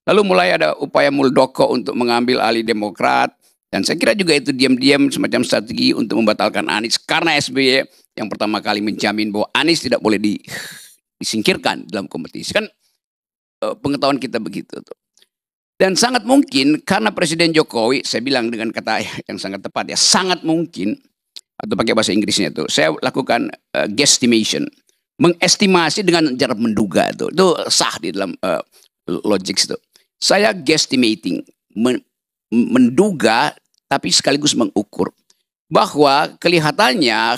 Lalu mulai ada upaya Muldoko untuk mengambil alih Demokrat. Dan saya kira juga itu diam-diam semacam strategi untuk membatalkan Anies. Karena SBY yang pertama kali menjamin bahwa Anies tidak boleh disingkirkan dalam kompetisi. Kan pengetahuan kita begitu tuh. Dan sangat mungkin karena Presiden Jokowi, saya bilang dengan kata yang sangat tepat ya, sangat mungkin, atau pakai bahasa Inggrisnya itu, saya lakukan guesstimation, mengestimasi dengan cara menduga itu sah di dalam logik itu. Saya guesstimating, menduga tapi sekaligus mengukur bahwa kelihatannya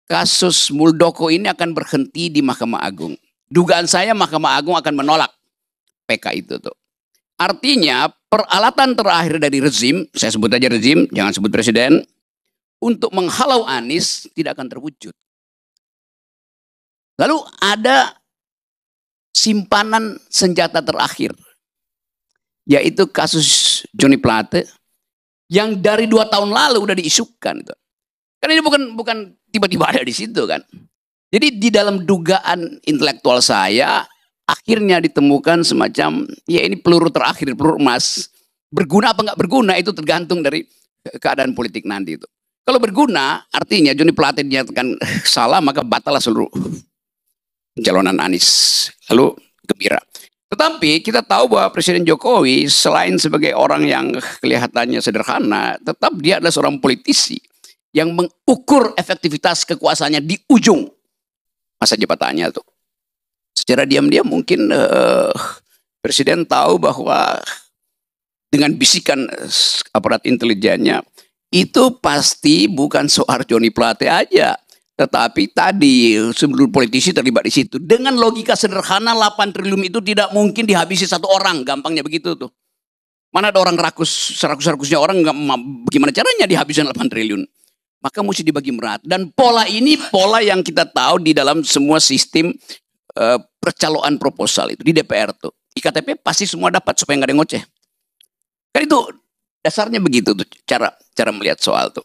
kasus Muldoko ini akan berhenti di Mahkamah Agung. Dugaan saya Mahkamah Agung akan menolak PK itu tuh. Artinya peralatan terakhir dari rezim, saya sebut aja rezim, jangan sebut presiden, untuk menghalau Anies tidak akan terwujud. Lalu ada simpanan senjata terakhir, yaitu kasus Johnny Plate yang dari 2 tahun lalu udah diisukan. Kan ini bukan tiba-tiba ada di situ kan. Jadi di dalam dugaan intelektual saya, akhirnya ditemukan semacam, ya ini peluru terakhir, peluru emas. Berguna apa nggak berguna itu tergantung dari keadaan politik nanti itu. Kalau berguna, artinya Johnny Plate dinyatakan salah, maka batallah seluruh pencalonan Anies. Lalu gembira. Tetapi kita tahu bahwa Presiden Jokowi selain sebagai orang yang kelihatannya sederhana, tetap dia adalah seorang politisi yang mengukur efektivitas kekuasaannya di ujung masa jabatannya tuh. Secara diam-diam mungkin Presiden tahu bahwa dengan bisikan aparat intelijennya itu pasti bukan soal Johnny Plate aja, tetapi tadi sebelum politisi terlibat di situ. Dengan logika sederhana 8 triliun itu tidak mungkin dihabisi satu orang, gampangnya begitu tuh. Mana ada orang serakus-rakusnya orang, bagaimana caranya dihabiskan 8 triliun? Maka mesti dibagi merata. Dan pola ini pola yang kita tahu di dalam semua sistem percaloan proposal itu di DPR tuh. IKTP pasti semua dapat supaya nggak ada yang ngoceh. Kan itu dasarnya begitu tuh cara melihat soal tuh.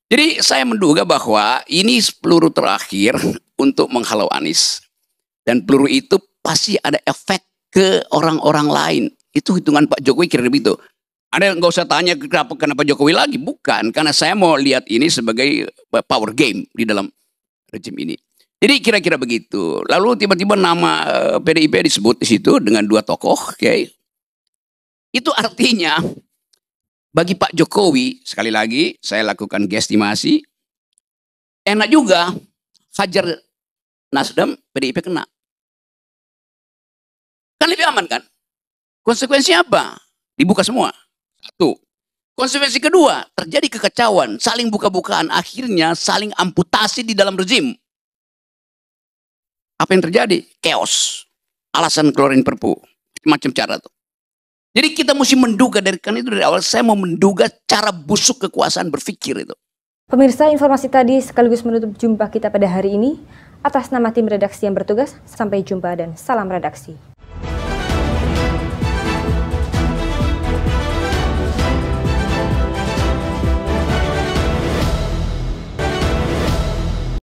Jadi saya menduga bahwa ini peluru terakhir untuk menghalau Anies. Dan peluru itu pasti ada efek ke orang-orang lain. Itu hitungan Pak Jokowi kira begitu. Anda nggak usah tanya kenapa Jokowi lagi. Bukan, karena saya mau lihat ini sebagai power game di dalam rejim ini. Jadi kira-kira begitu. Lalu tiba-tiba nama PDIP disebut di situ dengan 2 tokoh. Okay. Itu artinya bagi Pak Jokowi, sekali lagi saya lakukan guesstimasi, enak juga hajar Nasdem, PDIP kena. Kan lebih aman kan? Konsekuensinya apa? Dibuka semua. 1. Konsekuensi kedua, terjadi kekacauan, saling buka-bukaan, akhirnya saling amputasi di dalam rezim. Apa yang terjadi? Chaos. Alasan keluarin perpu. Macam cara tuh. Jadi kita mesti menduga dari awal saya mau menduga cara busuk kekuasaan berpikir itu. Pemirsa, informasi tadi sekaligus menutup jumpa kita pada hari ini. Atas nama tim redaksi yang bertugas, sampai jumpa dan salam redaksi.